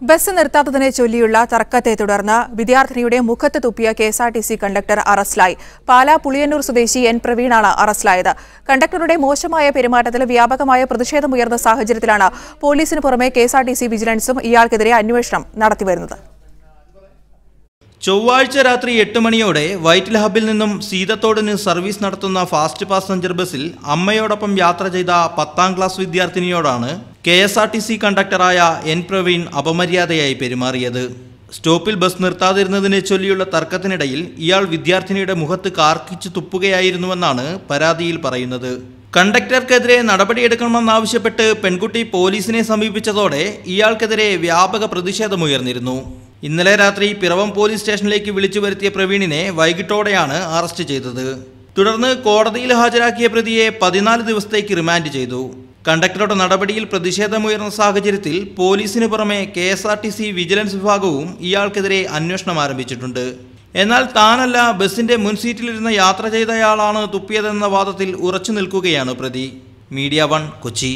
Bus നിർത്താത്തതിനെ ചൊല്ലിയുള്ള തർക്കത്തെ തുടർന്ന് വിദ്യാർത്ഥിനിയുടെ മുഖത്ത് തുപ്പിയ കെഎസ്ആർടിസി കണ്ടക്ടർ അറസ്റ്റിലായി. പാലാ പുളിയന്നൂർ സ്വദേശി എൻ പ്രവീണാണ് അറസ്റ്റിലായത്. കണ്ടക്ടറുടെ മോശമായ പെരുമാറ്റത്തിൽ വ്യാപകമായ പ്രതിഷേധമുയർന്ന സാഹചര്യത്തിലാണ് പോലീസിന് പുറമെ കെഎസ്ആർടിസി വിജിലൻസും ഇയാൾക്കെതിരെ അന്വേഷണം നടത്തിവരുന്നത്. ചൊവ്വാഴ്ച രാത്രി 8 മണിയോടെ വൈറ്റില ഹബിൽ നിന്നും സീതത്തോടിന് സർവീസ് നടത്തുന്ന ഫാസ്റ്റ് പാസഞ്ചർ ബസ്സിൽ അമ്മയോടൊപ്പം യാത്ര ചെയ്ത 10ാം ക്ലാസ് വിദ്യാർത്ഥിനിയോടാണ് കെഎസ്ആർടിസി കണ്ടക്ടറായ എൻ പ്രവീൺ അപമര്യാദയായി പെരുമാറിയത്. സ്റ്റോപ്പിൽ ബസ് നിർത്താതിരുന്നതിനെ ചൊല്ലിയുള്ള തർക്കത്തിനിടയിൽ ഇയാൾ വിദ്യാർത്ഥിനിയുടെ മുഖത്ത് കാർക്കിച്ചു തുപ്പുകയായിരുന്നുവെന്നാണ് പരാതിയിൽ പറയുന്നത്. കണ്ടക്ടർക്കെതിരെ നടപടിയെടുക്കണമെന്നാവശ്യപ്പെട്ട് പെൺകുട്ടി പോലീസിനെ സമീപിച്ചതോടെ ഇയാൾക്കെതിരെ വ്യാപക പ്രതിഷേധമുയർന്നിരുന്നു. ഇന്നലെ രാത്രി പിറവം പോലീസ് സ്റ്റേഷനിലേക്ക് വിളിച്ചു വരുത്തിയ പ്രവീണിനെ വൈകിട്ടോടെയാണ് അറസ്റ്റ് ചെയ്തത്. തുടർന്ന് കോടതിയിൽ ഹാജരാക്കിയ പ്രതിയെ 14 ദിവസത്തേക്ക് റിമാൻഡ് ചെയ്തു. കണ്ടക്ടറുടെ നടപടിയിൽ പ്രതിഷേധമുയർന്ന സാഹചര്യത്തിൽ പോലീസിന് പുറമെ കെഎസ്ആർടിസി വിജിലൻസ് വിഭാഗവും ഇയാൾക്കെതിരെ അന്വേഷണം ആരംഭിച്ചിട്ടുണ്ട്. എന്നാൽ താനല്ല ബസിന്റെ മുൻ സീറ്റിലിരുന്ന യാത്ര ചെയ്തയാളാണ് തുപ്പിയതെന്ന വാദത്തിൽ ഉറച്ചു നിൽക്കുകയാണ് പ്രതി. മീഡിയ 1 കൊച്ചി.